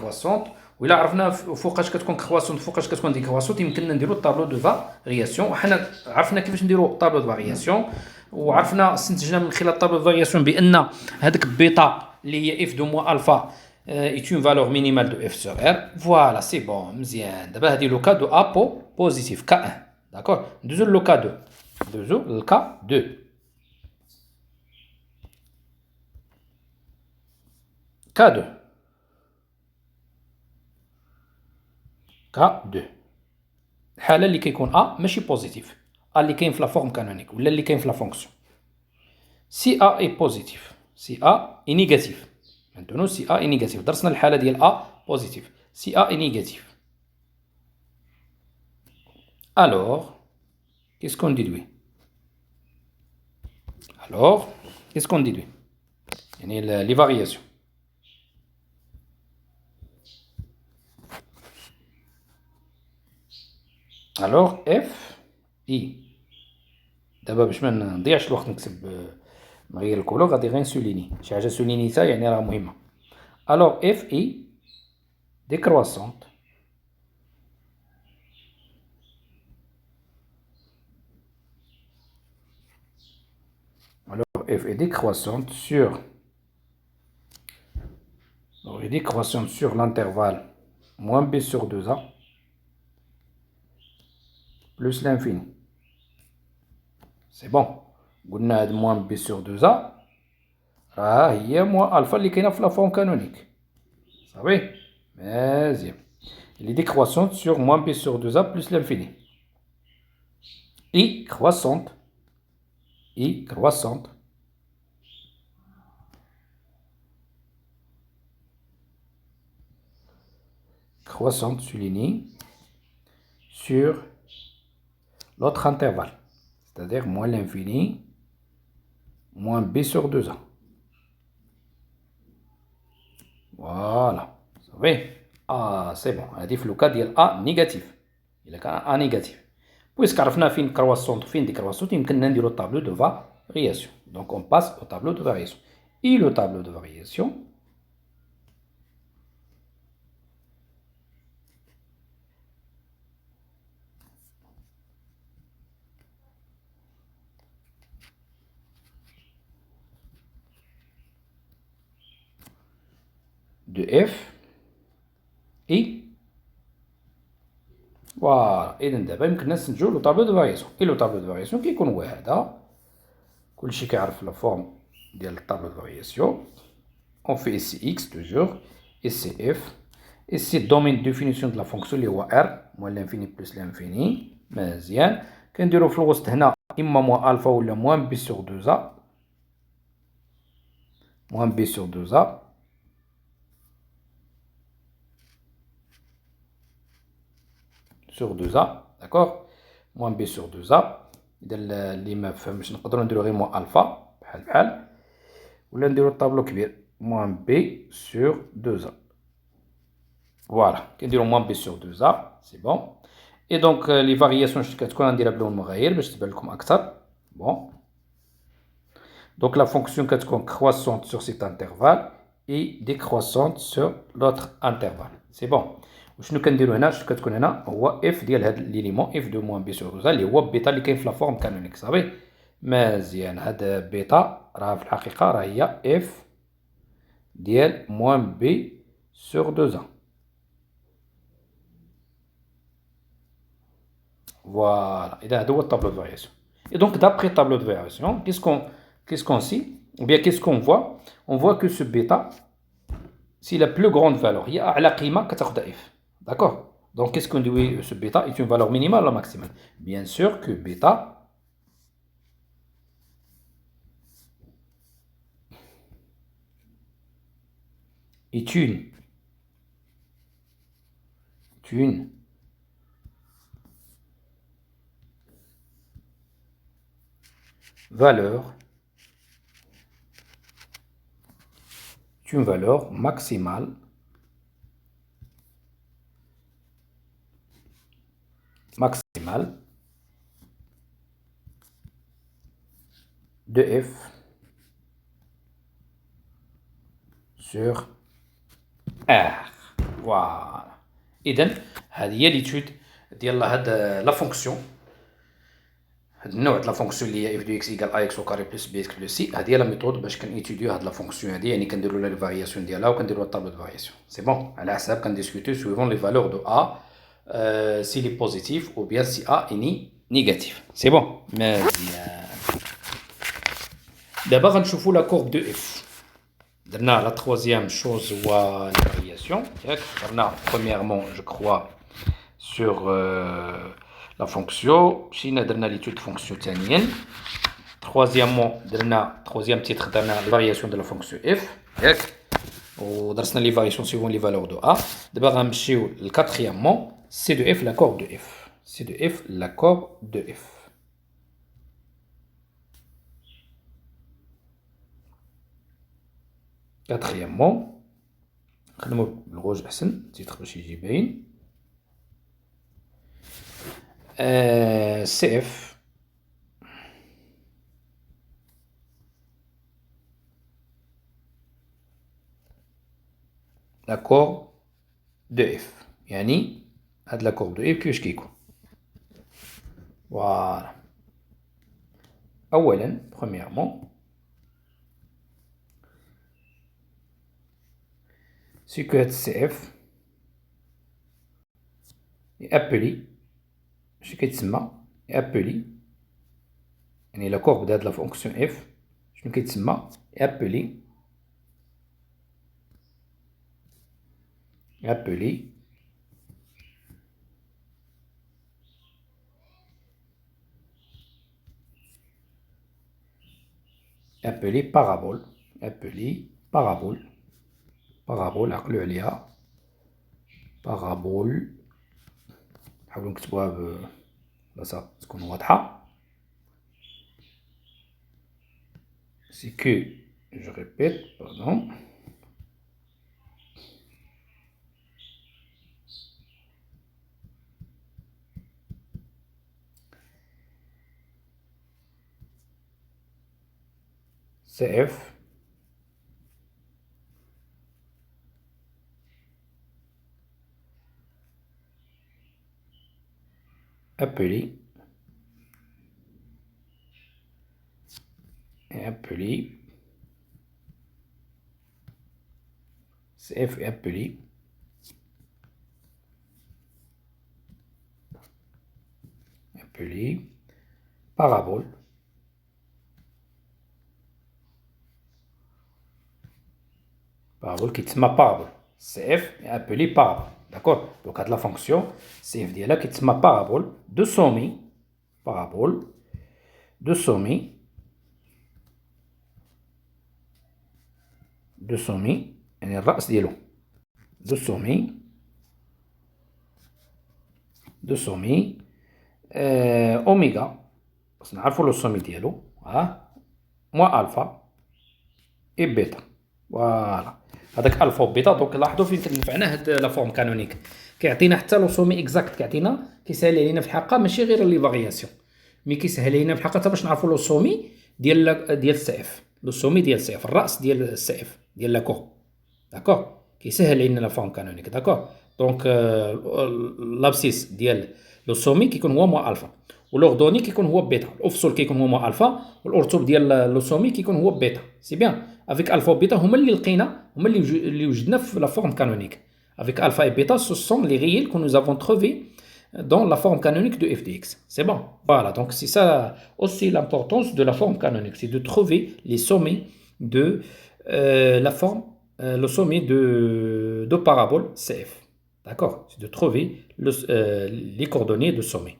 كرواسونت، وإلا عرفنا فوقاش كتكون كرواسونت فوقاش كتكون ديكرواسونت يمكننا نديرو الطابلو دو فارياسيون. وحنا عرفنا كيفاش نديرو طابلو دو فارياسيون، وعرفنا استنتجنا من خلال طابلو دو فارياسيون بان هذاك بيتا اللي هي اف دو موا الفا est une valeur minimale de f sur r. Voilà, c'est bon, مزيان. دابا هادي لو كا دو ا بوزيتيف كا 1. داكور، ندوزو لو كا 2. ندوزو للكا 2. كا 2 كا 2 الحاله اللي كيكون ا ماشي بوزيتيف، ا اللي كاين في لا فورم كانونيك ولا اللي كاين في لا فونكسيون. سي ا اي بوزيتيف، سي ا اي نيجاتيف. maintenant سي ا اي نيجاتيف، درسنا الحاله ديال ا بوزيتيف، سي ا اي نيجاتيف. alors qu'est-ce qu'on déduit alors qu'est-ce qu'on déduit يعني les variations. alors f i دابا باش ما نضيعش الوقت نكتب نغير الكولور، غادي غير نسوليني شي حاجه سولينيتها يعني راه مهمه. alors f i décroissante alors f est décroissante sur l'intervalle moins b sur 2a plus l'infini. c'est bon. قلنا هاد moins b sur 2a راه هي moins alpha اللي كاينه في لا فورم كانونيك، صافي مزيان. اللي décroissante sur moins b sur 2a plus l'infini. i croissante soulignée sur l'autre intervalle, c'est-à-dire moins l'infini moins b sur 2a. voilà صافي. سي بون. هادي في لوكا ديال ا نيجاتيف، الا كان ا نيجاتيف بويسك عرفنا فين كرواسونت وفين ديكرواسونت يمكننا نديرو الطابلو دو فارياسيون. دونك اون باس او طابلو دو فارياسيون. اي لو طابلو دو فارياسيون de f et فوالا. اذا دابا يمكننا نستنتجو لو طابلو دو فارياسيون. اي لو طابلو دو فارياسيون كيكون هو هذا، كلشي كيعرف لا فورم ديال الطابلو دو فارياسيون. on fait ici x toujours, ici f, ici domaine de définition de la fonction اللي هو r moins l'infini plus l'infini. مزيان. كنديرو في الوسط هنا اما موان الفا ولا موان بي سور 2a moins b sur 2a sur 2a. d'accord. moins b sur 2a. اذا اللي ما فهمش نقدروا نديرو غير موان الفا بحال ولا نديرو الطابلو كبير moins b sur 2a. voilà كنديرو moins b sur 2a. سي بون. اي دونك لي فارياسيون كتكون غنديرها بلون مغاير باش تبان لكم اكثر. بون. donc la fonction كتكون croissante sur cet intervalle et décroissante sur l'autre intervalle. c'est bon. وشنو كنديرو هنا؟ شنو كتكون هنا؟ هو اف ديال هاد ليليمون اف دو موان بي سور 2 اللي هو بيتا اللي كاين في لا فورم كانونيك. صافي مزيان. هاد بيتا راه في الحقيقه راه هي اف ديال موان بي سور 2 voilà. اذا هذا هو الطابلو دو فارياسيون. et donc d'après le tableau de variation qu'est-ce qu'on sait ou bien qu'est-ce qu'on voit? on voit que ce bêta c'est la plus grande valeur, هي أعلى قيمة كتاخدها f. d'accord. donc qu'est-ce qu'on dit? ce bêta est une valeur minimale ou maximale? bien sûr que bêta est une valeur maximale de f sur R. Voilà. إذن هذه هي ليتود ديال هاد لا فونكسيون، هاد النوع د لا فونكسيون اللي هي اف دو اكس ايكال اي اكس او كاري بلس بي اكس بلس سي. هذه هي لا ميثود باش كنيتوديو هاد لا فونكسيون هادي، يعني كنديرو لها لي فارياسيون ديالها وكنديرو الطابلو دو فارياسيون. سي بون، على حساب كنديسكوتيو سويفون لي فالور دو ا، سي لي بوزيتيف او بيان سي ا اني نيجاتيف. سي بون، مزيان. دابا غنشوفو لا كورب دو اف. درنا لا تروازيام شوز هو لي فارياسيون ياك. درنا برومييرمون جو كخوا sur la fonction. مشينا درنا l'étude de fonction ثانيا. troisièmement درنا troisième titre درنا les variations de la fonction f ياك، ودرسنا les variations suivant les valeurs de a. دابا غنمشيو للquatrièmement c de f la courbe de f. c de f la courbe de f. quatrièmement نخدمو بالغوج احسن تيتر باش يجي باين. CF la courbe de f. يعني هاد la courbe de f كيفاش كيكون. فوالا. أولا premièrement c'est que هاد CF est appelé شنو كيتسمى appelé، يعني لا كورب د هاد لا فونكسيون اف شنو كيتسمى appelé parabole. parabole عقلو عليها parabole. نحاولو نكتبوها بلاصة تكون واضحة. c'est que, je répète, pardon, CF appelé CF est appelé parabole كيتسمى parabole. CF est appelé parabole. D'accord. Donc هاد لا فونكسيون CF ديالها كيتسمى parabole de sommet. parabole de sommet يعني الرأس ديالو de sommet اوميغا، بس نعرفو لو سومي ديالو موان الفا اي بيتا. فوالا. هذاك الفا وبيتا. دونك لاحظوا فين كنفعنا هاد لا فورم كانونيك، كيعطينا حتى لو سومي اكزاكت، كيعطينا كيسهل علينا في الحقيقه ماشي غير لي فارياسيون، مي كيسهل علينا في الحقيقه حتى باش نعرفوا لو سومي ديال السي اف، لو سومي ديال السي اف، الراس ديال السي اف ديال لا كور. داكوغ. كيسهل علينا لا فورم كانونيك. داكوغ. دونك لابسيس ديال لو سومي كيكون هو موان الفا، ولوردوني كيكون هو بيتا، الافصل كيكون هو موان الفا، والارتوب ديال لو سومي كيكون هو بيتا. سي بيان. افيك الفا وبيتا هما اللي لقينا، هما اللي وجدنا في لا فورم كانونيك. افيك الفا اي بيتا سو سون لي رييل كو نوز افون تروفي dans la forme canonique de f de x. C'est bon. Voilà, donc c'est ça aussi l'importance de la forme canonique, c'est de trouver les sommets de la forme, le sommet de parabole CF. D'accord. C'est de trouver les coordonnées de sommet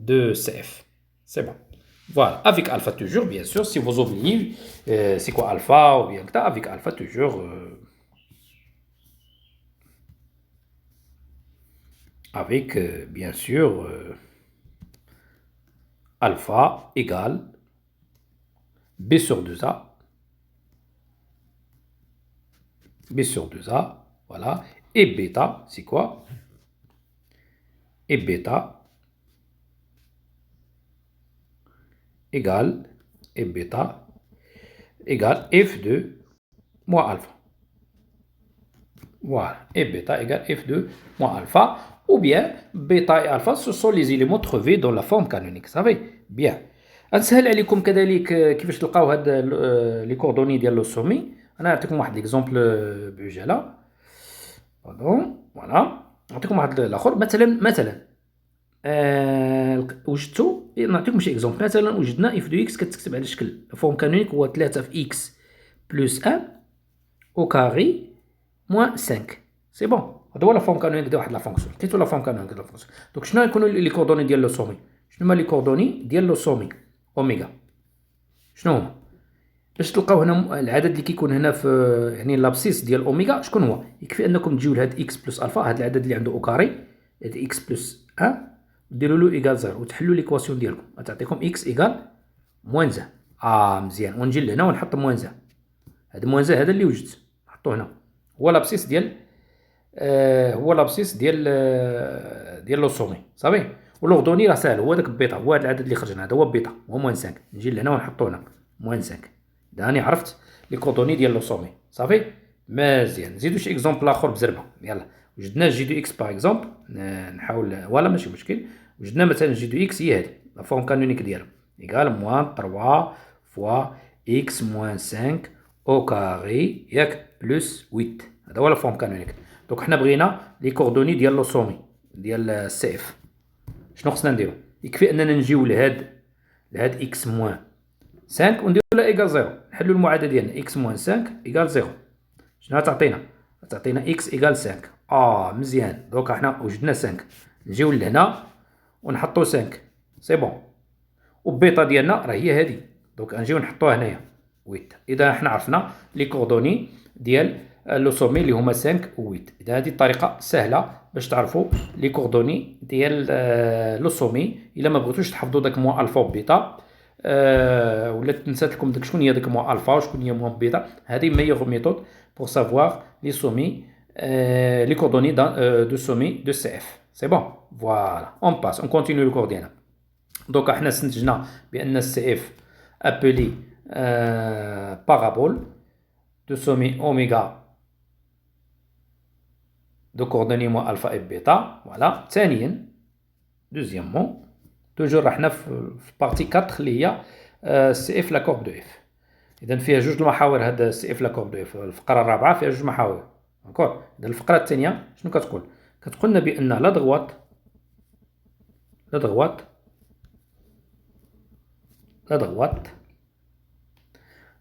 de CF. C'est bon. Voilà, avec alpha toujours, bien sûr, si vous oubliez c'est quoi alpha ou bien avec alpha toujours. Avec, bien sûr, alpha égale B sur 2A. B sur 2A, voilà. Et bêta, c'est quoi? Et bêta égale F de moins alpha. Voilà. Et bêta égale f de moins alpha. Ou bien, bêta et alpha, ce sont les éléments trouvés dans la forme canonique. Ça va bien. نسهل عليكم كذلك كيفاش تلقاو هاد لي كوردوني ديال لو سومي. انا نعطيكم واحد ليكزومبل بعجاله. باردون فوالا. نعطيكم واحد الاخر مثلا وجدتو نعطيكم شي اكزومبل. مثلا وجدنا اف دو اكس كتكتب على شكل فورم كانونيك هو 3 في اكس بلس 1 او كاري موان 5. سي بون. هذا هو لا فورم كانونيك ديال واحد لا فونكسيون. لقيتو لا فورم كانونيك ديال لا فونكسيون. دونك شنو يكونوا لي كوردوني ديال لو سومي؟ شنو هما لي كوردوني ديال لو سومي اوميغا؟ شنو هما؟ باش تلقاو هنا العدد اللي كيكون هنا في يعني لابسيس ديال اوميغا شكون هو؟ يكفي انكم تجيو لهاد اكس بلس الفا، هاد العدد اللي عنده او كاري، هاد اكس بلس 1 ديروا له ايكال 0 وتحلوا ليكواسيون ديالكم غتعطيكم اكس ايكال موان زان. مزيان. ونجي لهنا ونحط موان زان. هاد موان زان هذا اللي وجدت نحطو هنا هو لابسيس ديال هو لابسيس ديال لو سومي صافي. ولوغدوني راه ساهل، هو داك البيتا، هو هاد العدد اللي خرج هنا هذا هو بيتا هو موان 5. نجي لهنا ونحطو هنا موان 5. راني عرفت لي كوردوني ديال لو سومي صافي. مزيان. نزيدو شي اكزومبل اخر بزربه. يلا وجدنا جي دو اكس باغ اكزومبل. نحاول ولا ماشي مشكل. وجدنا مثلا جي دو اكس هي هادي لا فورم كانونيك ديالها ايكال موان 3 فوا اكس موان 5 او كاري ياك بلس 8. هذا هو لا فورم كانونيك. دونك حنا بغينا لي كوردوني ديال لو سومي ديال السي اف. شنو خصنا نديرو؟ يكفي اننا نجيو لهاد اكس موان 5 ونديرو لها ايكال 0. نحلو المعادله ديالنا اكس موان 5 ايكال 0. شنو غتعطينا؟ غتعطينا اكس ايكال 5. مزيان. دونك حنا وجدنا 5. نجيو لهنا ونحطو 5. سي بون. وبيتا ديالنا راه هي هادي. دونك نجيو نحطوها هنايا 8. اذا حنا عرفنا لي كوردوني ديال لو سومي اللي هما 5 و 8. اذا هذه الطريقه سهله باش تعرفوا لي كوردوني ديال لو سومي. الا ما بغيتوش تحفظوا داك موان الفا و بيتا ولا تنسات لكم داك شكون هي داك موان الفا وشكون هي موان بيتا، هذه ميور ميثود بور سافوار لي سومي لي كوردوني دو سومي دو سي اف. سي بون. فوالا اون باس اون كونتينيو لو كور ديالنا. دونك حنا استنتجنا بان السي اف ابلي بارابول دو سومي اوميغا دو كوردوني موان الفا اي بيتا. فوالا. ثانيا دوزيامون توجور راحنا في بارتي 4 اللي هي سي اف لا كورب دو اف. اذا فيها جوج المحاور. هذا سي اف لا كورب دو اف الفقره الرابعه فيها جوج محاور. داكور. اذا الفقره الثانيه شنو كتقول؟ كتقول لنا بان لا دغوات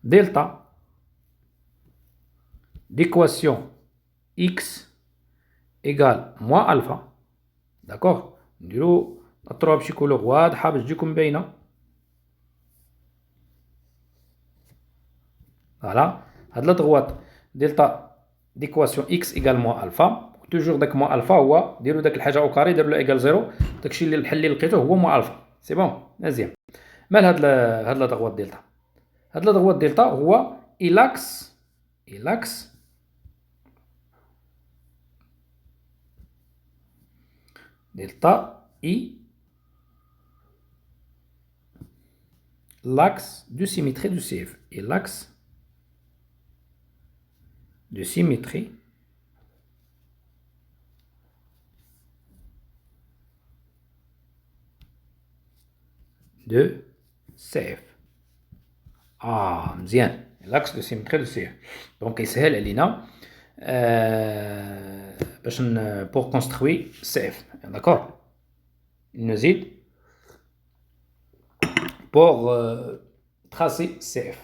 دلتا ديكواسيون اكس ايكال موان الفا. داكوغ. نديرو نطروها بشي كولور واضحه باش تجيكم باينه. فوالا. هاد لا دغوات دلتا ديكواسيون اكس ايكال موان الفا. توجور داك موان الفا هو ديروا داك الحاجه او كاري ديروا له ايكال 0. داكشي اللي الحل اللي لقيتوه هو موان الفا. سي بون. مزيان. مال هاد لا دغوات دلتا؟ هاد لا دغوات دلتا هو إلاكس دلتا اي l'axe de symétrie du CF et l'axe de symétrie de CF. مزيان. l'axe de symétrie de CF. دونك يسهل علينا باش pour construire CF. D'accord. نزيد pour tracer CF.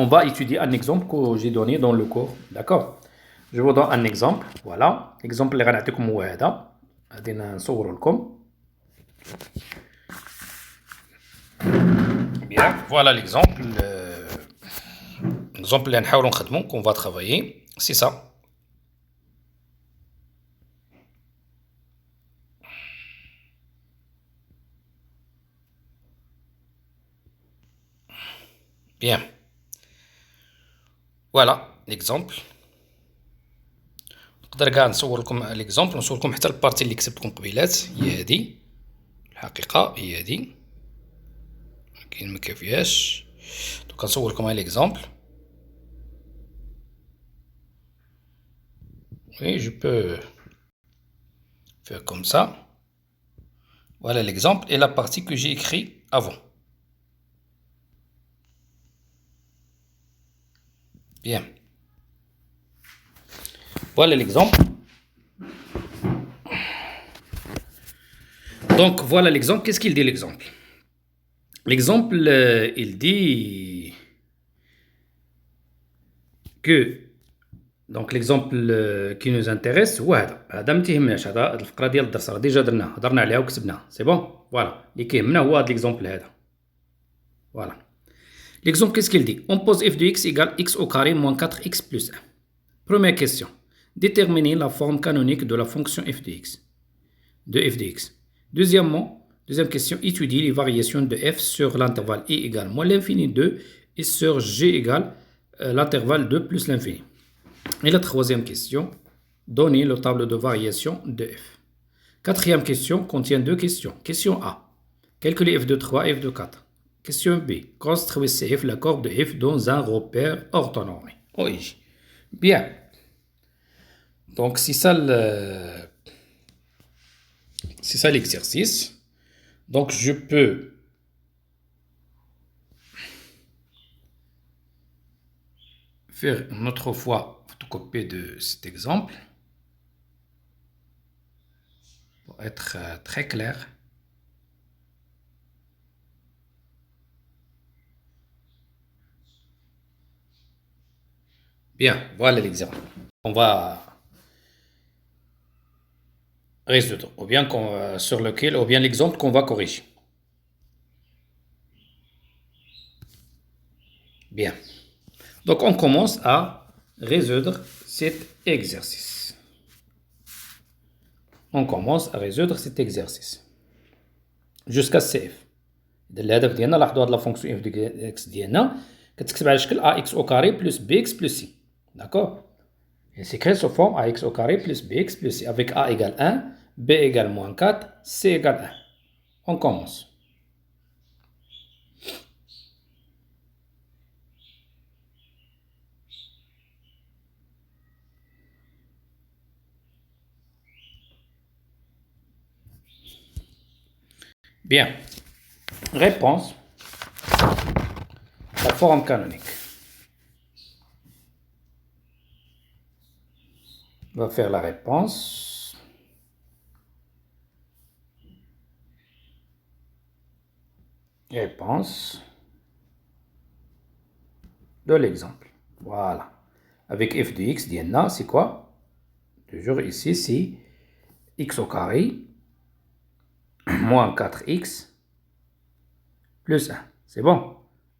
On va étudier un exemple que j'ai donné dans le cours. D'accord. Je vous donne un exemple. Voilà. L'exemple اللي غنعطيكم هو هذا. غادي نصور لكم. Bien. Voilà l'exemple. L'exemple اللي نحاولوا نخدمو qu'on va travailler. C'est ça. Bien. Voilà l'exemple. نقدر كاع نصور لكم ليكزومبل ونصور لكم حتى البارتي اللي كتبت لكم قبيلات هي هادي. الحقيقه هي هادي ولكن ما كافياش. دونك نصور لكم ليكزومبل. Oui, je peux faire comme ça. Voilà l'exemple et la partie que j'ai écrite avant. Bien. Voilà l'exemple. Donc, voilà l'exemple. Qu'est-ce qu'il dit l'exemple? L'exemple, il dit que donc l'exemple qui nous intéresse هو هذا ما تيهمناش هذا الفقره ديال الدرس راه ديجا درناها هضرنا عليها وكتبناها سي بون فوالا اللي كيهمنا هو هذا ليكزومبل هذا فوالا l'exemple qu'est-ce qu'il dit on pose f de x égale x au carré moins 4x plus 1 première question déterminer la forme canonique de la fonction f de f de x deuxième question étudier les variations de f sur l'intervalle i égale moins l'infini 2 et sur g égale l'intervalle 2 plus l'infini. Et la troisième question, donner le tableau de variation de f. Quatrième question contient deux questions. Question A, calculer f de 3 et f de 4. Question B, construire CF la courbe de f dans un repère orthonormé. Oui, bien. Donc c'est ça l'exercice. Donc je peux faire une autre fois photocopie de cet exemple pour être très clair. Bien, voilà l'exemple. On va résoudre, ou bien sur lequel, ou bien l'exemple qu'on va corriger. Bien. Donc on commence à résoudre cet exercice. On commence à résoudre cet exercice. Jusqu'à CF. الهدف ديالنا لاحظوا هاد لا فونكسيون اف دي اكس ديالنا كتكتب على شكل ax au carré plus bx plus c. D'accord? Et c'est écrit sous forme ax au carré plus bx plus c avec a égale 1, b égale moins 4, c égale 1. On commence. Bien. Réponse. La forme canonique. On va faire la réponse. Réponse de l'exemple. Voilà. Avec f de x d'INA, c'est quoi? Toujours ici, c'est x au carré moins 4x plus 1. C'est bon?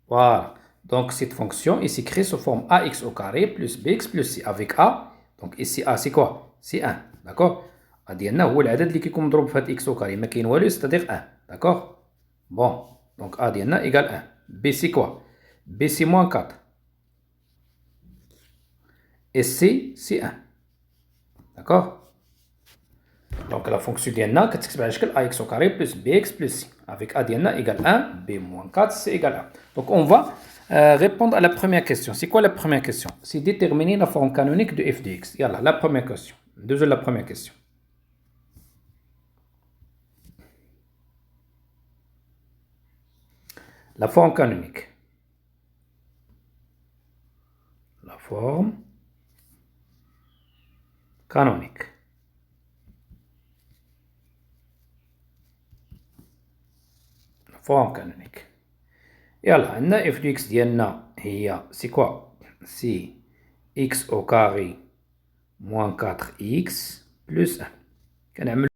Voilà. Donc, cette fonction est écrite sous forme ax au carré plus bx plus c. Avec a, donc ici a, c'est quoi? C'est 1. D'accord? A ديالنا هو العدد اللي كيكون مضروب في هاد x au carré. ما كاين والو, c'est-à-dire 1. D'accord? Bon. Donc a ديالنا égale 1. B, c'est quoi? B, c'est moins 4. Et c, c'est 1. D'accord? Donc la fonction ديالنا كتكتب على شكل ax au carré plus bx plus c. Avec a ديالنا égale 1, b moins 4, c égale 1. Donc on va répondre à la première question. C'est quoi la première question? C'est déterminer la forme canonique de f de x. Yalla, la première question. Déjà la première question. La forme canonique. La forme canonique. La forme canonique. يلا عندنا f de x ديالنا هي c'est quoi? C'est x au carré moins 4x plus 1. كنعملو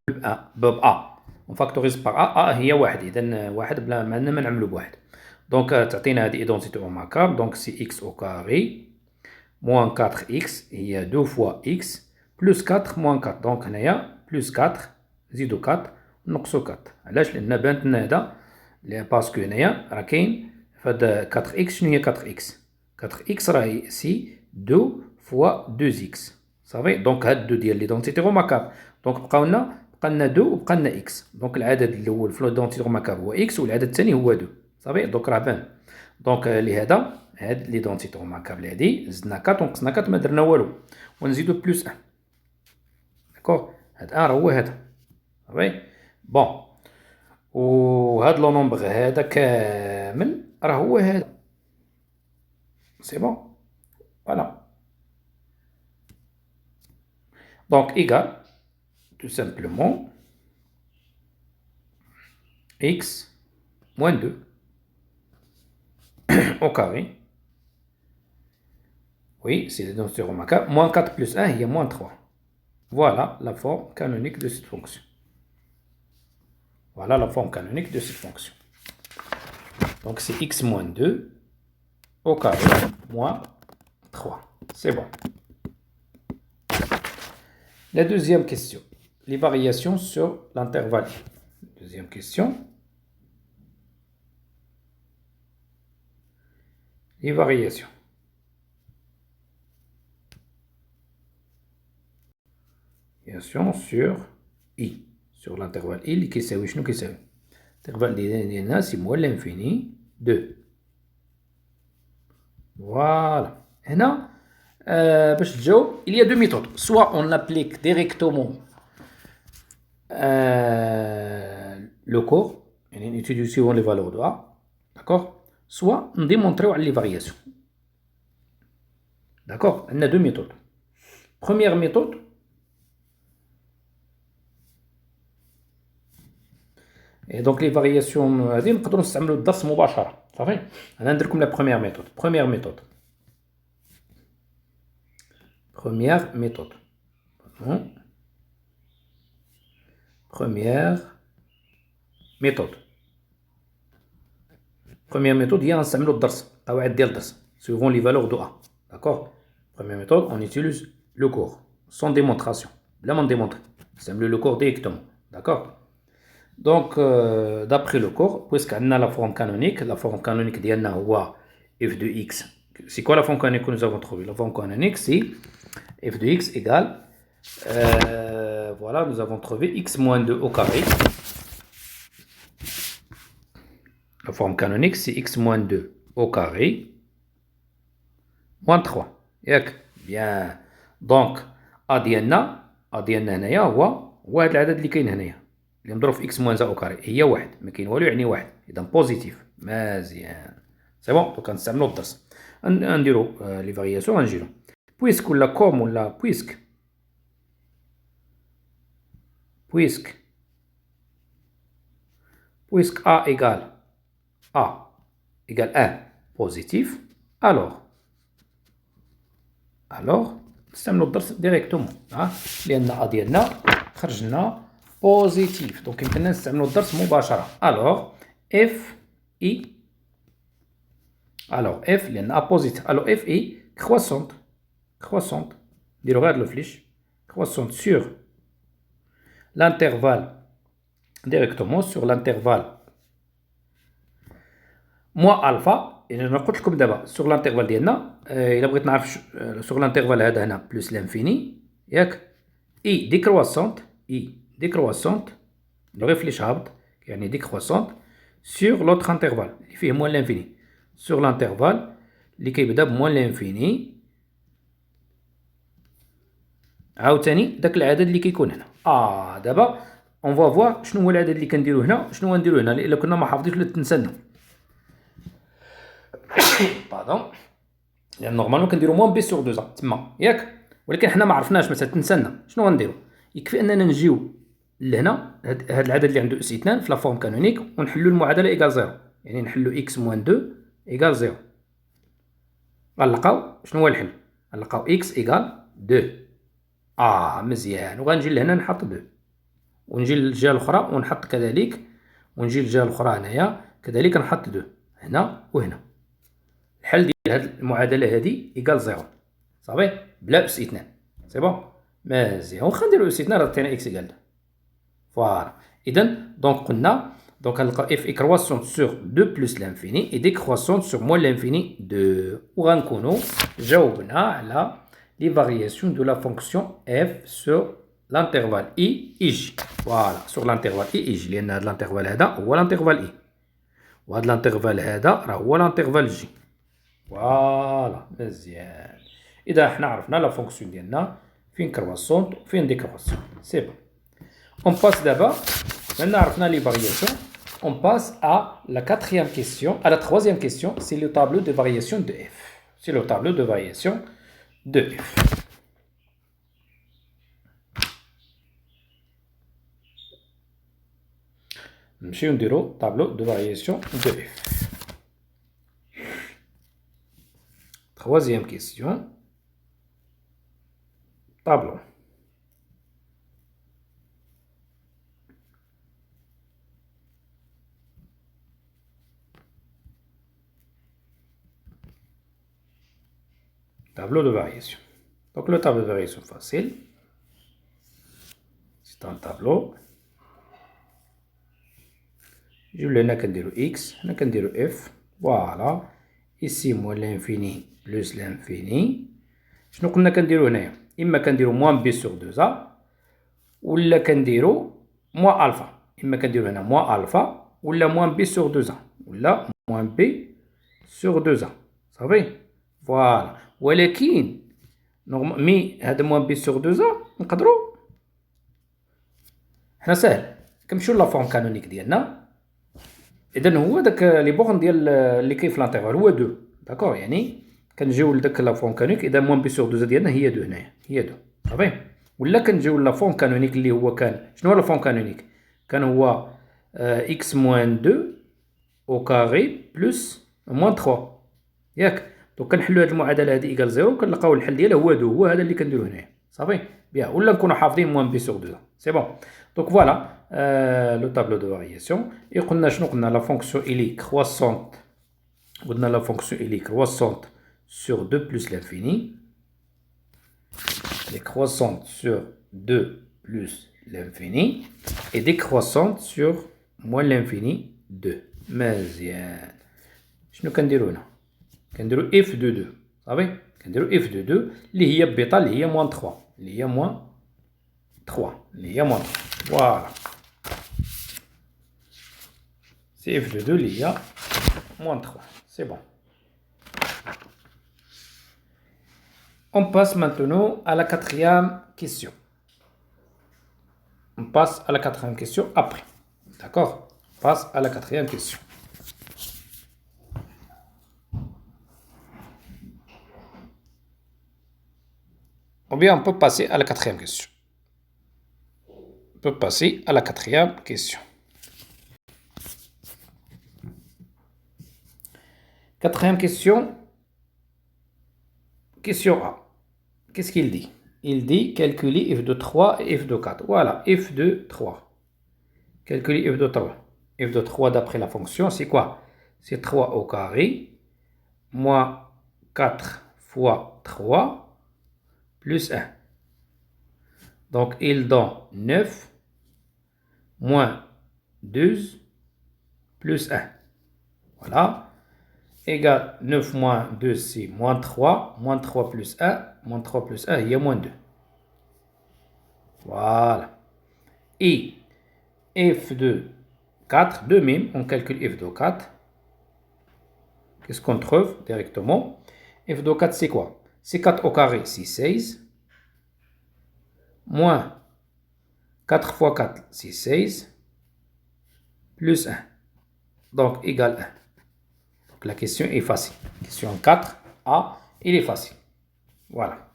ب a. On factorise par a هي واحد, إذا واحد بلا ما عندنا ما نعملو بواحد. Donc تعطينا هذه identité remarquable, donc c'est x au carré moins 4x هي 2 fois x plus 4 moins 4. Donc هنايا plus 4 نزيدو 4 نقصو 4. علاش؟ لأن بانت لنا هذا باسكو هنايا راه كاين فهاد 4x. شنو هي 4x؟ 4x راهي سي 2 fois 2x. صافي. دونك هاد 2 ديال ليدونتيتي روماركابل. دونك بقى لنا 2 وبقى لنا x. دونك العدد الاول في ليدونتيتي روماركابل هو x والعدد الثاني هو 2. صافي. دونك راه بان. دونك لهذا هاد ليدونتيتي روماركابل هادي زدنا 4 ونقصنا 4 ما درنا والو ونزيدو بلس 1. داكوغ. هاد ان راه هو هذا صافي. بون وهاد لو نومبر هذا كامل راه هو هذا. سي بون فوالا. دونك إيكال tout simplement x moins 2 au carré. Oui, c'est les données remarquables. Moins 4 plus 1, il y a moins 3. Voilà la forme canonique de cette fonction. Voilà la forme canonique de cette fonction. Donc c'est x moins 2 au carré moins 3. C'est bon. La deuxième question. Les variations sur l'intervalle. Deuxième question. Les variations. Variations sur i. Sur l'intervalle i اللي كيساوي شنو كيساوي؟ l'intervalle ديالنا c'est moins l'infini 2. Voilà. هنا باش تجاوب il y a deux méthodes. Soit on applique directement le cours, يعني نutiliser suivant les valeurs de a, d'accord. Soit on démontrer les variations. D'accord. On a deux méthodes. Première méthode, et donc les variations هذه نقدروا نستعملوا الدرس مباشرة صافي. أنا ندير لكم la première méthode. Première méthode. Première méthode. Première méthode. Première méthode هي غنستعملوا الدرس القواعد ديال الدرس suivant les valeurs de a. D'accord. Première méthode, on utilise le cours sans démonstration. بلا ما نديمونطري نستعملوا le cours directement. D'accord. Donc d'après le cours, puisque on a la forme canonique ديالنا هو f de x. C'est quoi la forme canonique que nous avons trouvée? La forme canonique c'est f de x égale voilà, nous avons trouvé x moins 2 au carré. La forme canonique c'est x moins 2 au carré moins 3. ياك bien. donc a ديالنا هنايا هو هذا العدد اللي كاين هنايا اللي مضروب في x moins 1 au carré هي واحد ما كاين والو يعني واحد اذا بوزيتيف مزيان. سي بون. دونك غنستعملو الدرس نديرو لي فارياسيون غنجيو بويسك ولا كوم ولا بويسك a égale 1 positif, alors نستعملو الدرس ديريكتومون لأن a ديالنا خرج لنا بوزيتيف دونك يمكننا نستعملو الدرس مباشرة. alors f لأن a بوزيتيف alors f est croissante نديرو غير الفليش croissante sur l'intervalle directement sur l'intervalle moins alpha. انا قلت لكم دابا sur l'intervalle ديالنا الا بغيت نعرف sur l'intervalle هذا هنا plus l'infini ياك i décroissante غير فليش هابط يعني décroissante sur l'autre intervalle اللي فيه moins l'infini sur l'intervalle اللي كيبدا ب moins l'infini عاوتاني داك العدد اللي كيكون هنا. دابا اون فوا فوار شنو هو العدد اللي كنديرو هنا شنو غنديرو هنا الا كنا ما حافظينش ولا تنسالنا. باردون لان نورمالمون كنديرو موان بي سور 2 تما ياك ولكن حنا ما عرفناش مثلا تنسالنا شنو غنديرو. يكفي اننا نجيو لهنا هاد العدد اللي عنده اس 2 في لا فورم كانونيك ونحلو المعادله ايكال 0 يعني نحلو اكس موان 2 ايكال 0. غنلقاو شنو هو الحل غنلقاو اكس ايكال 2. مزيان. وغنجي لهنا نحط 2 ونجي للجهه الاخرى ونحط كذلك ونجي للجهه الاخرى هنايا كذلك نحط 2 هنا وهنا. الحل ديال هاد المعادله هادي ايكال 0 صافي بلا اس 2. سي بون مزيان. واخا نديرو اس 2 راه عطينا اكس ايكال 2 فوالا. اذا دونك قلنا دونك غنلقى اف كرواسونت سور 2 بلس لانفيني اي ديكرواسونت سور موان لانفيني 2 وغنكونو جاوبنا على les variations de la fonction f sur l'intervalle i j. Voilà, sur l'intervalle i j لأن هذا الانترفال هذا هو الانترفال i وهذا الانترفال هذا راه هو الانترفال j. فوالا مزيان. إذا حنا عرفنا لا فونكسيون ديالنا فين كرواسونت وفين ديكرواسيون. سي بون. On passe d'abord, maintenant on a les variations, on passe à la quatrième question, à la troisième question, c'est le tableau de variation de f. C'est le tableau de variation de f. Monsieur Ndiro, tableau de variation de f. Troisième question, tableau. Tableau de variation. Donc le tableau de variation facile, c'est un tableau. Je vais x, f. Voilà. Ici, moins l'infini plus l'infini. Je vais dire هنايا إما كنديرو moins b sur 2a ولا كنديرو moins alpha. إما كنديرو هنا moins alpha ولا moins b sur 2a ولا moins b sur 2a. صافي. فوالا. ولكن مي هذا moins b sur 2a نقدرو حنا ساهل كنمشيو لا فورم كانونيك ديالنا. إذا هو داك لي بورن ديال اللي كاين في لانتيغوال هو 2. داكور يعني كنجيو لداك لا فورم كانونيك. إذا موان بي سور 2 ديالنا هي 2 هنايا هي 2 صافي. ولا كنجيو لا فورم كانونيك اللي هو كان شنو هو لا فورم كانونيك؟ كان هو اكس موان 2 او كاري بلس موان 3 ياك. دونك كنحلو هاد المعادله هادي ايكال 0 كنلقاو الحل ديالها هو 2 هو هذا اللي كنديرو هنايا صافي بيان. ولا نكونو حافظين موان بي سور 2 سي بون. دونك فوالا لو طابلو دو فارياسيون. اي قلنا شنو قلنا؟ لا فونكسيون إلي كرواسونت. قلنا لا فونكسيون إلي كرواسونت sur 2 plus l'infini, décroissante sur 2 plus l'infini, et décroissante sur moins l'infini 2. مزيان. شنو كنديرو هنا؟ كنديرو f de 2 صافي. كنديرو f de 2 اللي هي بيتا اللي هي moins 3 اللي هي moins 3 اللي هي moins 3. فوالا. سي f de 2 اللي هي moins 3. سي بون. On passe maintenant à la quatrième question. On passe à la quatrième question après. D'accord? On passe à la quatrième question. Ou bien on peut passer à la quatrième question. On peut passer à la quatrième question. Quatrième question. Question A. Qu'est-ce qu'il dit? Il dit calculer f de 3 et f de 4. Voilà, f de 3. Calculer f de 3. f de 3 d'après la fonction, c'est quoi? C'est 3 au carré, moins 4 fois 3, plus 1. Donc, il donne 9, moins 12, plus 1. Voilà. Égale 9 moins 2, c'est moins 3. Moins 3 plus 1. Moins 3 plus 1, il y a moins 2. Voilà. Et f de 4, de même, on calcule f de 4. Qu'est-ce qu'on trouve directement? F de 4, c'est quoi? C'est 4 au carré, c'est 16. Moins 4 fois 4, c'est 16. Plus 1. Donc, égal 1. Donc, la question est facile. Question 4A, il est facile. Voilà.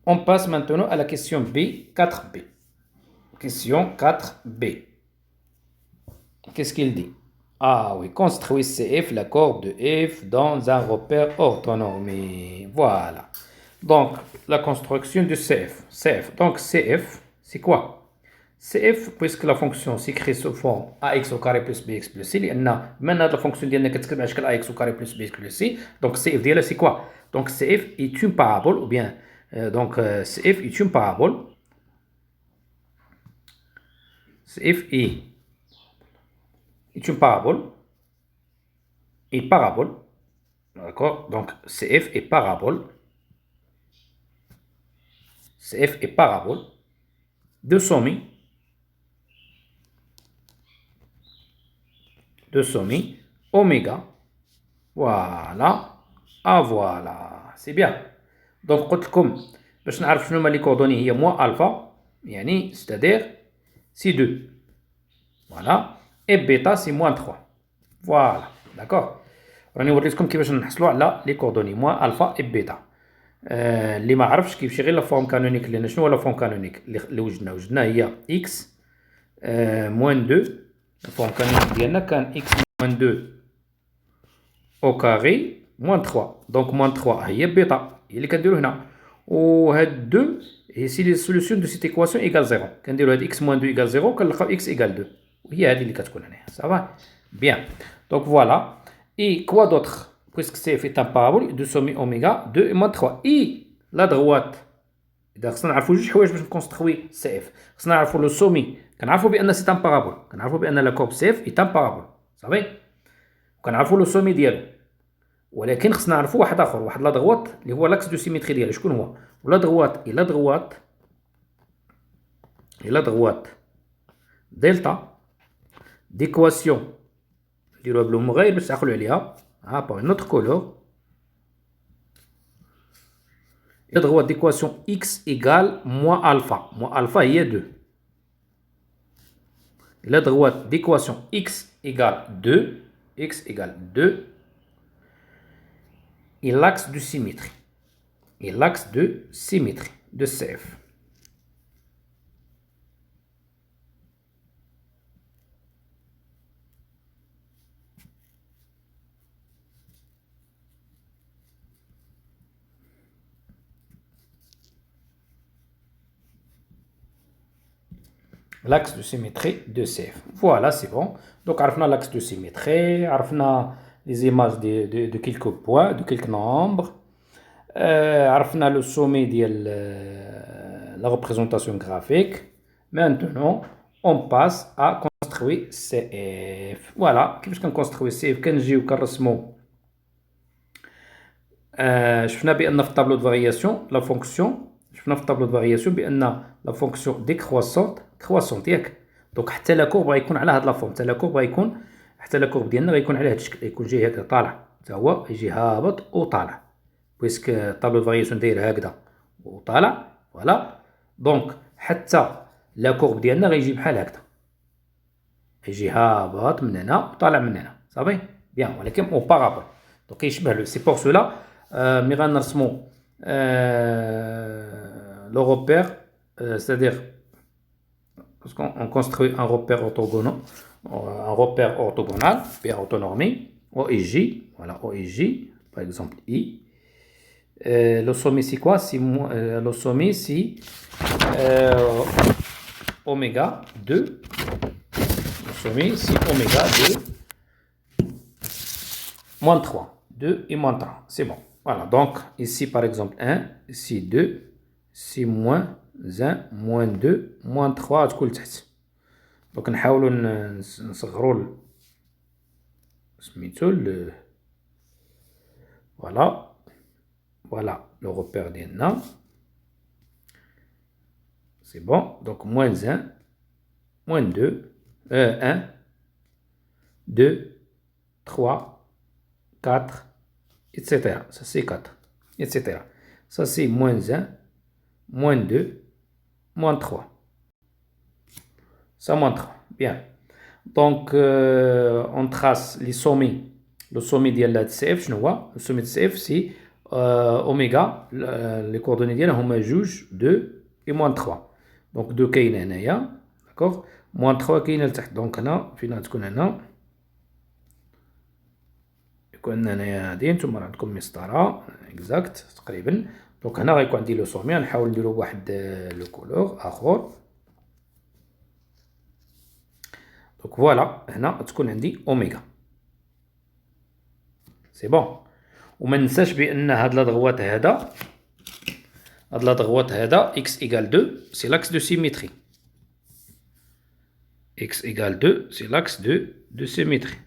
On passe maintenant à la question B, 4B. Question 4B. Qu'est-ce qu'il dit? Ah oui, construis CF, la courbe de F dans un repère orthonormé. Voilà. Donc, la construction de CF. CF. Donc, CF, c'est quoi? CF, puisque la fonction s'écrit sous forme ax au carré plus bx plus c, maintenant la fonction ديالنا كتكتب على شكل ax au carré plus bx plus c. Donc, CF ديالها c'est quoi? Donc, CF est une parabole, ou bien, CF est une parabole. CF est une parabole. Et parabole. D'accord? Donc, CF est parabole. CF est parabole de sommet. De sommet oméga. Voilà. Ah, voilà. C'est bien. دونك قلت لكم باش نعرف شنو هما لي كوردوني هي موان الفا يعني ستادير سي 2 فوالا اي بيتا سي موان 3 فوالا داكوغ. راني وريتكم كيفاش نحصلوا على لي كوردوني موان الفا اي بيتا. اللي ما عرفش كيمشي غير لا فورم كانونيك لان شنو هو لا فورم كانونيك اللي وجدنا هي اكس موان 2. لا فورم كانونيك ديالنا كان اكس موان 2 او كاري موان 3 دونك موان 3 هي بيتا هي اللي كنديرو هنا وهاد 2 هي سي لي سوليسيون دو سيت ايكواسيون ايكال 0 كنديرو هاد اكس موان 2 ايكال 0 كنلقاو اكس ايكال 2 وهي هادي اللي كتكون هنايا صافا بيان. دونك فوالا اي كوا دوطخ puisque CF est un parabole de sommet oméga 2 et moins 3 et la droite إذا خصنا نعرفو جوج حوايج باش نكونستروي CF خصنا نعرفو لو سومي كنعرفو بأن سي ان بارابول كنعرفو بأن لا كورب CF est un بارابول صافي وكنعرفو لو سومي ديالو ولكن خصنا نعرفو واحد آخر واحد لا دغوات اللي هو لاكس دو سيميتري ديالو شكون هو ولا دغوات إلا دغوات دلتا ديكواسيون نديروها بلون مغاير باش تعقلو عليها par une autre couleur. La droite d'équation x égale moins alpha. Moins alpha, il y a 2. La droite d'équation x égale 2. X égale 2. Et l'axe de symétrie. Et l'axe de symétrie de CF. L'axe de symétrie de CF. Voilà, c'est bon. Donc, on a l'axe de symétrie, on a les images de quelques points, de quelques nombres. On a le sommet de la représentation graphique. Maintenant, on passe à construire CF. Voilà, كيفاش كنكونستروي CF كنجيو كنرسمو شفنا بأن في الطابلو دو فارياسيون لا فونكسيون شفنا في الطابلو دو فارياسيون بأن لا فونكسيون ديكروسونت كروسونت ياك دونك حتى لا كورب غيكون على هاد لا فورم حتى لا كورب غيكون حتى لا كورب ديالنا غيكون على هاد الشكل غيكون جاي هكا طالع حتى هو يجي هابط وطالع بويسك الطابلو دو فارياسيون داير هكذا وطالع فوالا دونك حتى لا كورب ديالنا غيجي بحال هكذا يجي هابط من هنا وطالع من هنا صافي بيان ولكن او بارابول دونك كيشبه له سي بور سولا مي غنرسمو le repère, c'est-à-dire parce qu'on construit un repère orthogonal, bien orthonormé, OIJ, voilà OIJ, par exemple I. Le sommet c'est quoi? Le sommet c'est oméga 2. Le sommet c'est oméga 2 moins 3. 2 et moins 3, c'est bon. Voilà, donc ici par exemple 1, ici 2, ici moins 1, moins 2, moins 3 تكون لتحت. دونك نحاولو نصغرو سميتو فوالا فوالا لو روبير ديالنا سي بون دونك moins 1, moins 2, 1, 2, 3, 4, etc. Ça c'est 4, etc. Ça c'est moins 1, moins 2, moins 3. Ça moins 3. Bien. Donc, on trace les sommets. Le sommet de CF, je vois. Le sommet de CF, c'est oméga. Les coordonnées ديالها هما جوج 2 et moins 3. Donc 2 كاينه هنايا. D'accord. moins 3 كاينه لتحت. Donc هنا فين تكون هنا يكون هنايا هادي نتوما عندكم مسطره اكزاكت تقريبا. دونك هنا غيكون عندي لو سومي نحاول نديرو بواحد لو كولور اخر. دونك فوالا هنا تكون عندي اوميغا سي بون. وما ننساش بان هاد لادغوات هذا x égale 2 c'est l'axe de symétrie. X égale 2 c'est l'axe de symétrie.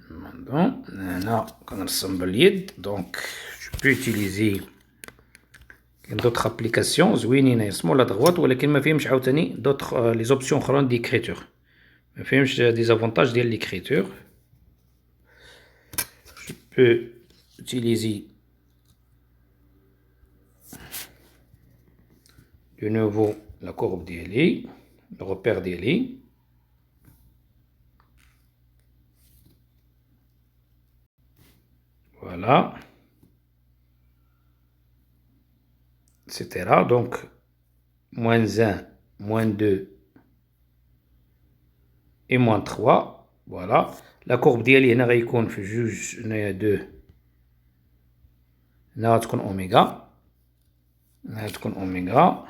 Maintenant, هنا كنرسم باليد. Donc, je peux utiliser d'autres applications زوينين يرسموا لا droite ولكن ما فيهمش عاوتاني d'autres les options أخرين d'écriture. ما فيهمش des avantages ديال l'écriture. Je peux utiliser de nouveau la courbe ديالي, le repère ديالي. Voilà. Etc. Donc, moins 1, moins 2 et moins 3. Voilà. La courbe ديالي هنا غيكون في جوج هنايا 2. هنا غتكون أوميغا. هنا غتكون أوميغا.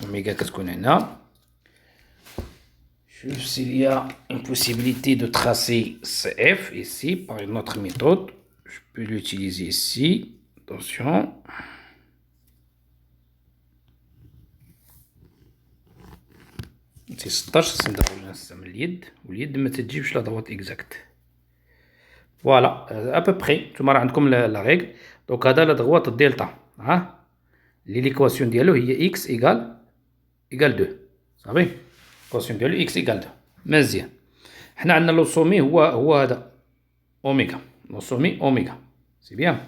Oméga كتكون هنا. S'il y a une possibilité de tracer CF ici par une autre méthode, je peux l'utiliser ici. Attention. C'est 16 نديرو نستعمل اليد واليد ما تجيبش لا droite exacte. Voilà, à peu près. نتوما راه عندكم لا ريغل. دونك هذا لا droite دلتا. ها اللي ليكواسيون ديالو هي x égale 2. صافي. l'équation ديالو x égale 2. مزيان. حنا عندنا لو سومي هو هذا اوميغا. لو سومي اوميغا. سي بيان.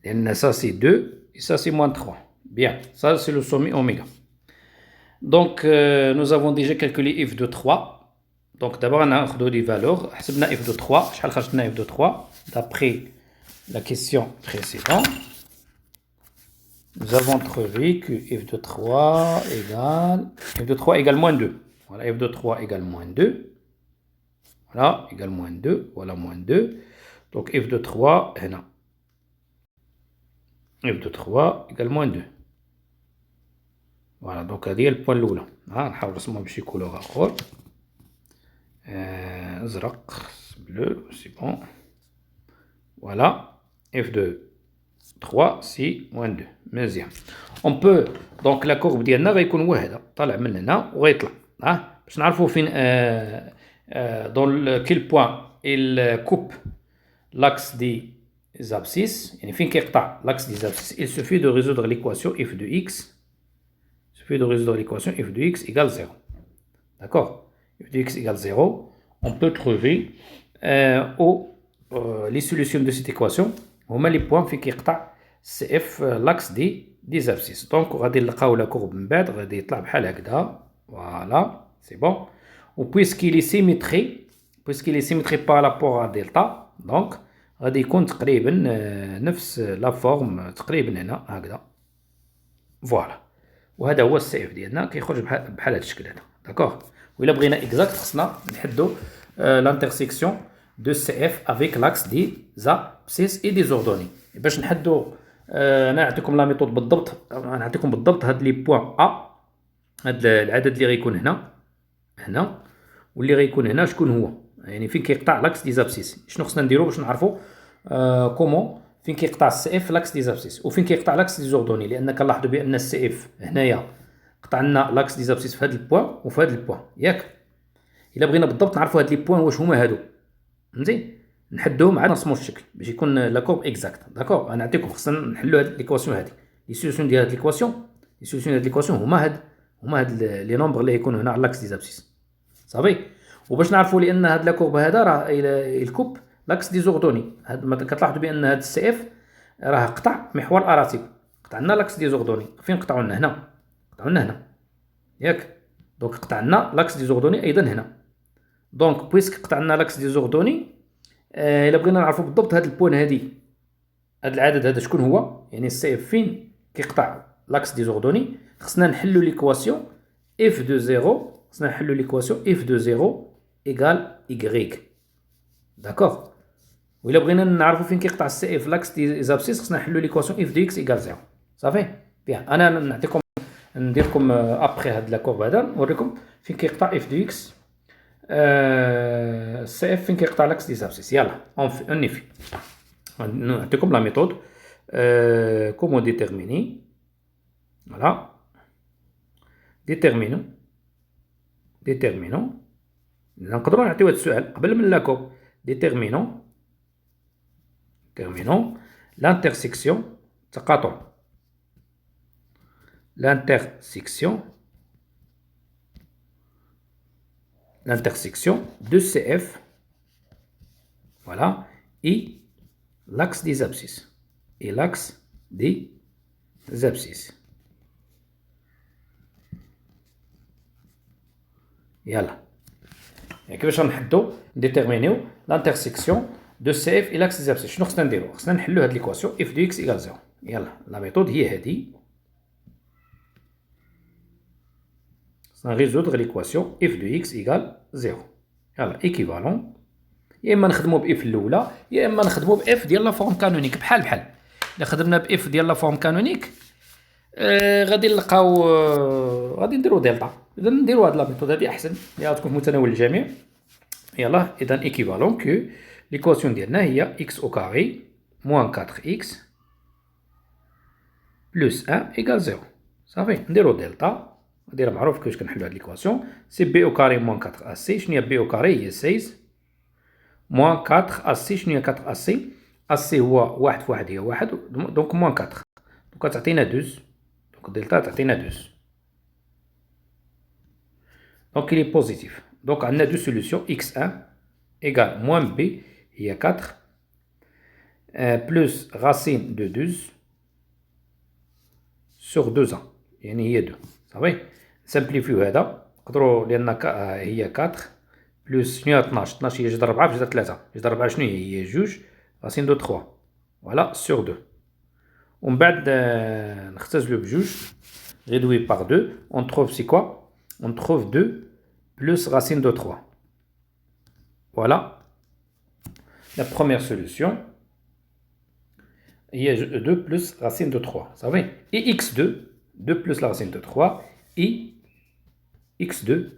لأن ça c'est 2 et ça c'est moins 3. Bien, ça c'est le sommet oméga. Donc nous avons déjà calculé f de 3. Donc d'abord on a fait des valeurs. حسبنا f de 3. شحال خرجتنا f de 3 d'après la question précédente. Nous avons trouvé que f de 3 égale moins 2. Voilà, f de 3 égale moins 2. Voilà, égale moins 2. Voilà, moins 2. Donc f de 3 هنا. f de 3 égale moins 2. Voilà, donc هذه هي البوان الأولى. نحاول نرسمها بشي كولور آخر. أزرق, bleu, c'est bon. Voilà, f de 3 c'est moins 2. مزيان. On peut donc la courbe ديالنا غيكون هو هذا طالع من هنا وغيطلع. باش نعرفوا فين dans quel point il coupe l'axe des abscisses. يعني فين كيقطع l'axe des abscisses. Il suffit de résoudre l'équation f de x. Il suffit de résoudre l'équation f de x égale 0. D'accord? F de x égale 0. On peut trouver les solutions de cette équation. هما les points فين كيقطع CF l'axe des abscisses. Donc غادي نلقاو la courbe من بعد غادي يطلع بحال هكذا. Voilà, c'est bon. Ou puisqu'il est symétrique par rapport à delta, donc غادي يكون تقريبا نفس لا فورم تقريبا هنا هكذا. فوالا. وهذا هو السي اف ديالنا كيخرج بحال هذا الشكل هذا. داكوغ. وإلا بغينا اكزاكت خصنا نحدو لانترسيكسيون دو سي اف افيك لاكس دي زابسيس اي دي زوردوني. باش نحدو انا نعطيكم لا ميثود بالضبط. نعطيكم بالضبط هاد لي بوين ا. هاد العدد اللي غيكون هنا واللي غيكون هنا شكون هو. يعني فين كيقطع لاكس دي زابسيس. شنو خصنا نديرو باش نعرفو كومون فين كيقطع السي اف لاكس دي زابسيس وفين كيقطع لاكس دي زوردوني. لان كنلاحظوا بان السي اف هنايا قطع لنا لاكس دي زابسيس في هذا البوين وفي هذا البوين ياك. الا بغينا بالضبط نعرفوا هاد لي بوين واش هما هادو فهمتي نحدوهم عاد نرسموا الشكل باش يكون لا كورب اكزاكت. داكوغ. انا نعطيكم خصنا نحلوا هاد ليكواسيون هادي. لي سوليسيون ديال هاد ليكواسيون هما هاد لي نومبر اللي يكونوا هنا على لاكس دي زابسيس. صافي. وباش نعرفوا لان هاد لا كورب هذا راه الكوب لاكس دي زوردوني. هاد كتلاحظوا بان هاد السي اف راه قطع محور اراتيب. قطع لنا لاكس دي زوردوني. فين قطعوا لنا هنا. قطعوا لنا هنا ياك. دونك قطع لنا لاكس دي زوردوني ايضا هنا. دونك بويسك قطع لنا لاكس دي زوردوني الا بغينا نعرفوا بالضبط هاد البوين هادي هاد العدد هذا شكون هو يعني السي اف فين كيقطع لاكس دي زوردوني خصنا نحلوا ليكواسيون اف دو 0. خصنا نحلوا ليكواسيون اف دو 0 ايغال y. داكوغ. وإلا بغينا نعرفوا فين كيقطع السي اف لاكس دي زابسيس خصنا نحلوا ليكواسيون اف دو اكس ايغال 0. صافي. بيان. انا نعطيكم ندير لكم ابخي هاد لا كورب هذا نوريكم فين كيقطع اف دو اكس السي اف فين كيقطع لاكس دي زابسيس. يلا اون نيفي نعطيكم لا ميثود. comment déterminer. Voilà. Déterminons. نقدروا نعطيو هذا السؤال قبل من لاكو. Déterminons l'intersection تقاطع. L'intersection de CF, voilà, et l'axe des abscisses. يلا كيفاش غنحدو نديتيرمينيو l'intersection de CF et l'axe des abscisses. شنو خصنا نديرو؟ خصنا نحلو هاد ليكواسيون f de x égale 0. يلا لا ميثود هي هادي. خصنا résoudre l'équation f de x égale 0. يلا équivalent. يا اما نخدمو ب f الاولى يا اما نخدمو ب f ديال لا فورم كانونيك بحال. الا خدمنا ب f ديال لا فورم كانونيك غادي نلقاو غادي نديرو دلتا. اذا نديرو هاد لا ميثود هادي احسن اللي تكون في متناول الجميع. يلا اذا équivalent que l'équation ديالنا هي x au carré moins 4x plus 1 égale 0. صافي نديرو دلتا. غادي راه معروف كيفاش كنحلو هاد ليكواسيون. سي بي او كاري موان 4 اس سي. شنو هي بي او كاري؟ هي 16 موان 4 اس سي. شنو هي 4 اس سي؟ اس سي هو واحد في واحد هي واحد، دونك موان 4. دونك تعطينا 12. دونك دلتا تعطينا 12. دونك il est positif. دونك عندنا دو سوليسيون x1 égale moins b هي 4 plus racine de 12 sur 2a يعني هي 2. صافي نسامبليفيو هذا نقدروا لان هي 4 بلس شنو هي 12. 12 هي جذر 4 في جذر 3. جذر 4 شنو هي 2 راسين دو 3 فوالا سور 2. ومن بعد نختزلو بجوج réduit par 2 on trouve c'est quoi? On trouve 2 plus racine de 3. Voilà la première solution. Il y a 2 plus racine de 3. Ça va? Et x2, 2 plus la racine de 3. Et x2,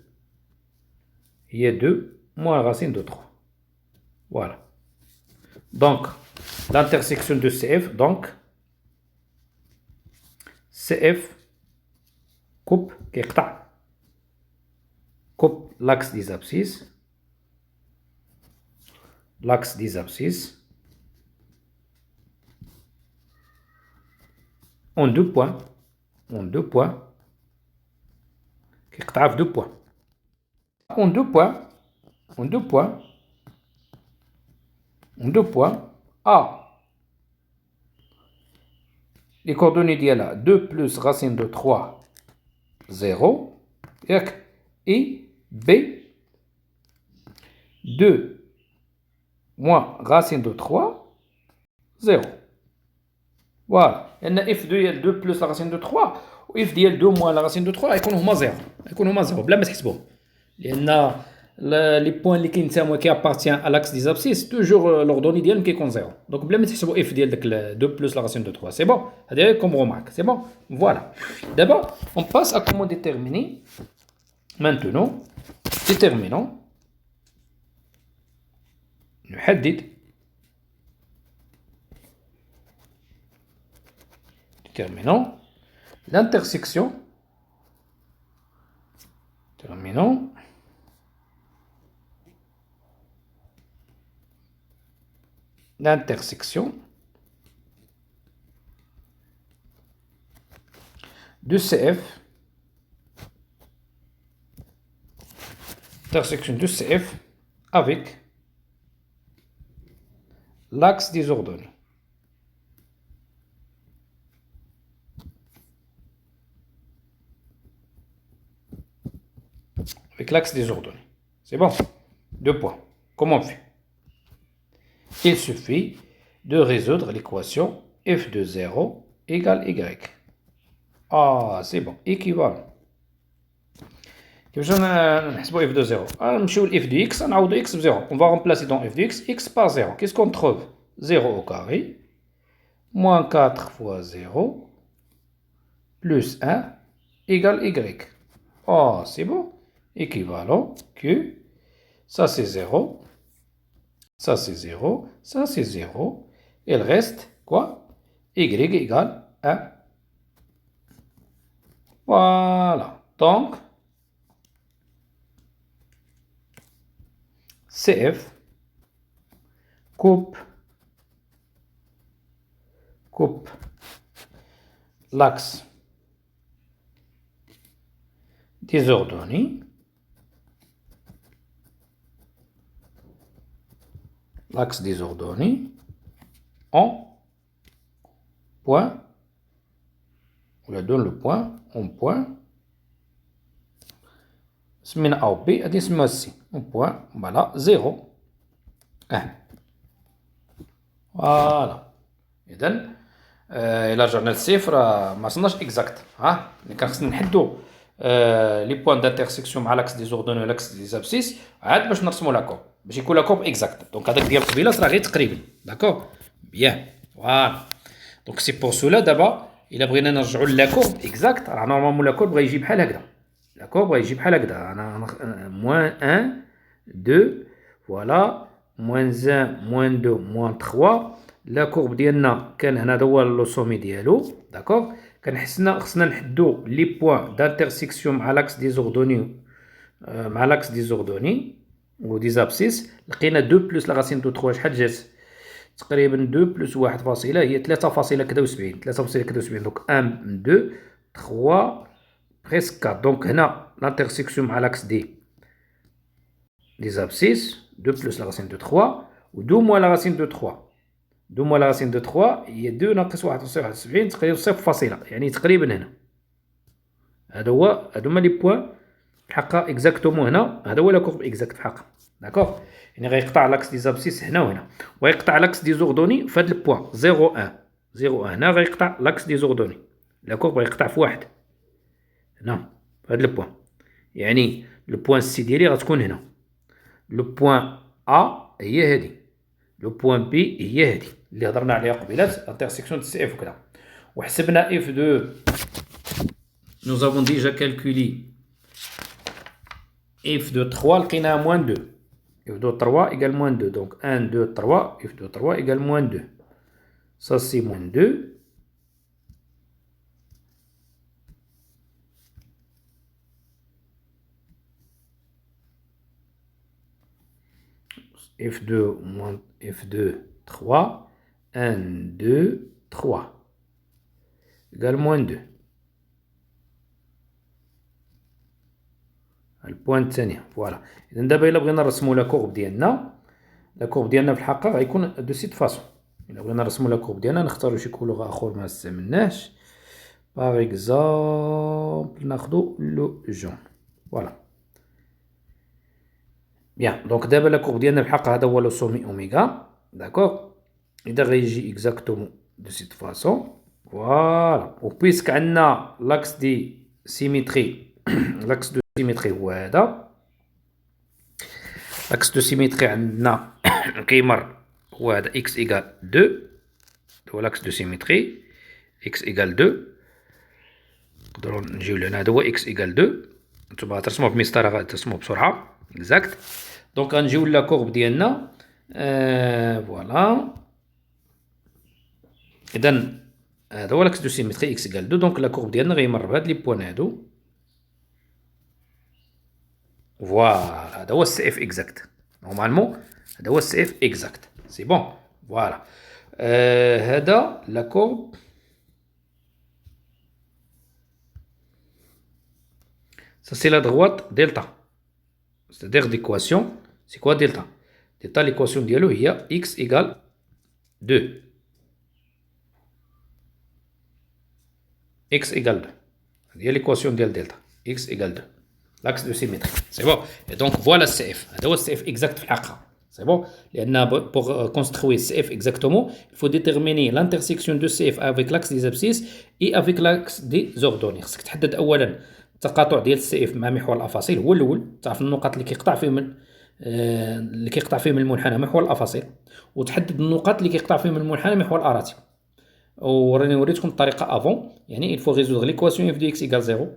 il y a 2 moins la racine de 3. Voilà. Donc, l'intersection de CF, donc, CF coupe l'axe des abscisses. L'axe des abscisses en 2 points. كيقطعها في 2 points. En 2 points A. Les coordonnées ديالها 2 plus racine de 3 0 et B 2 moins racine de 3 0. Voilà. لأن f ديال 2 plus la racine de 3 و f ديال 2 moins la racine de 3 يكونوا هما 0. بلا ما تحسبوهم. لأن لي بوين اللي كينتساووا كيابارتيان à l'axe des abscisses toujours l'ordonnée ديالهم كيكون 0. دونك بلا ما تحسبوا f ديال داك 2 plus la racine de 3. C'est bon. هذه comme remarque. C'est bon. Voilà. D'abord, on passe à comment déterminer. Maintenant, déterminons. نحدد. Terminons l'intersection. De CF. Intersection de CF avec l'axe des ordonnées. Avec l'axe des ordonnées. C'est bon. 2 points. Comment on fait? Il suffit de résoudre l'équation f de 0 égale y. Ah, c'est bon. Équivalent. كيفاش نحسبوا f de 0 نمشيو ل f de x نعوضوا x ب 0. On va remplacer dans f de x par 0. Qu'est-ce qu'on trouve? 0 au carré moins 4 fois 0 plus 1 égale y. Oh, c'est bon. Équivalent que ça c'est 0, ça c'est 0, ça c'est 0. Il reste quoi? y égale 1. Voilà. Donc, CF coupe l'axe des ordonnées en point, on la donne le point en point سمينا A ou B غادي نسميوها C en point voilà 0 1 فوالا. إذا إلا رجعنا للصفر ما صرناش إكزاكت ها ملي كان خصنا نحدو لي بوان دانترسيكسيون مع لاكس دي زوردوني و لاكس دي زابسيس عاد باش نرسمو لا كورب باش يكون لا كورب إكزاكت. دونك هذاك ديال قبيله راه غير تقريبا داكور بيان فوالا. دونك سي بور سولا دابا إلا بغينا نرجعو لا كورب إكزاكت راه نورمالمون لا كورب غيجي بحال هكذا. La courbe غيجي بحال هكذا. أنا moins 1 2 voilà moins 1 moins 2 moins 3. لا كورب ديالنا كان هنا هذا هو لو سومي ديالو داكوغ. كان خصنا نحدو لي بوين دانترسيكسيون مع لاكس دي زوردوني و دي زابسيس. لقينا 2 بلس لا راسين دو 3 شحال جات تقريبا 2 بلس 1 فاصلة هي 3 فاصلة كذا و70 3 فاصلة كذا و70. دونك 1 2 3 presque 4. Donc, l'intersection à l'axe des abscisses, 2 plus la racine de 3, ou 2 moins la racine de 3. 2 moins la racine de 3, il y a 2 ناقص 71 تقريبا 0 فاصلة يعني تقريبا هنا. هادو هما لي بوان الحقا اكزاكتومون هنا. هذا هو لا كورب اكزاكت في الحقا داكوغ. يعني غيقطع لاكس دي زابسيس هنا وهنا ويقطع لاكس دي زوردوني في هاد البوان 0 1 0 1. هنا غيقطع لاكس دي زوردوني لا كورب غيقطع في واحد هنا في هاد البوان. يعني لو بوان سي ديالي غتكون هنا. لو بوان ا هي هادي. لو بوان بي هي هادي اللي هضرنا عليها قبيلات انترسيكسيون دو سي اف وكذا. وحسبنا اف دو nous avons déjà calculé f de 3 لقيناها موان 2. f de 3 égale moins 2. donc 1 2 3 f de 3 égale moins 2. ça c'est moins 2. F2 moins F2 3 1 2 3 égale moins 2. البوان الثانية فوالا. إذا دابا إلا بغينا نرسمو لا كورب ديالنا في الحقيقة غيكون دو سيت فاسون. إلا بغينا نرسمو لا كورب ديالنا نختارو شي كولور آخر ما استعملناش. باغ إكزومبل ناخدو لو جون فوالا. بيان دونك دابا لا كورب ديالنا بحق هذا هو لو سومي اوميغا داكوغ. اذا غيجي اكزاكتومون دو سيت فاسون فوالا. و بويسك عندنا لاكس دي سيميتري لاكس دو سيميتري هو هذا. لاكس دو سيميتري عندنا كيمر هو هذا اكس ايكال 2 هو لاكس دو سيميتري اكس ايكال 2. نقدروا نجيو لهنا هذا هو اكس ايكال 2. نتوما ترسموه بمسطره غترسموه بسرعه اكزاكت. دونك غنجيو لا كورب ديالنا فوالا. اذا هذا هو لاكس دو سيميتري اكس ايكال 2. دونك لا كورب ديالنا غيمر بهاد لي بوان هادو فوالا. هذا هو السي اف اكزاكت نورمالمون. هذا هو السي اف اكزاكت سي بون فوالا. هذا لا كورب ça c'est la droite delta. C'est-à-dire l'équation, c'est quoi delta? Delta, l'équation dialo, il y a x égale 2. X égale 2. Il y a l'équation de delta. X égale 2. L'axe de symétrie. C'est bon. Et donc voilà CF. C'est CF exact. C'est bon. Pour construire CF exactement, il faut déterminer l'intersection de CF avec l'axe des abscisses et avec l'axe des ordonnées. C'est que تحدد أولا التقاطع ديال السي اف مع محور الافاصيل هو الاول. تعرف النقط اللي كيقطع فيهم المنحنى محور الافاصيل وتحدد النقاط اللي كيقطع فيهم المنحنى محور الاراتي. وراني وريتكم الطريقه افون. يعني il faut résoudre l'équation f de x égale 0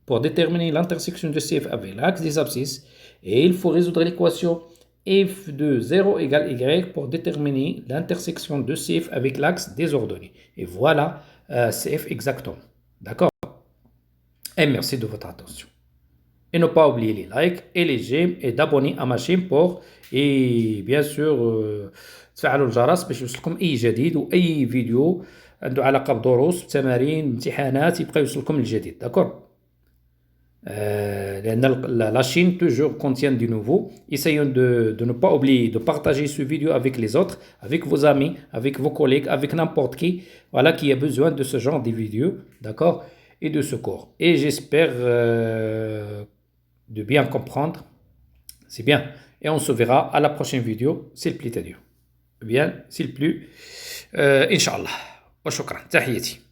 pour déterminer l'intersection de CF avec l'axe des abscisses et il faut résoudre l'équation f de 0 égale y pour déterminer l'intersection de CF avec l'axe des ordonnées. Et voilà CF exactement. D'accord? Et merci de votre attention. Et ne pas oublier les likes et les j'aime et d'abonner à ma chaîne pour et bien sûr تفعلوا الجرس باش يوصلكم اي جديد واي فيديو عنده علاقه بدروس بتمارين امتحانات يبقى يوصلكم الجديد. داكور؟ la chaîne toujours contient du nouveau. Essayons de ne pas oublier de partager ce vidéo avec les autres, avec vos amis, avec vos collègues, avec n'importe qui, voilà, qui a besoin de ce genre de vidéos, d'accord, et de secours. Et j'espère de bien comprendre. C'est bien. Et on se verra à la prochaine vidéo, s'il plaît à Dieu. Bien, s'il plaît. Inch'Allah. Wa shukran. Tahiyati.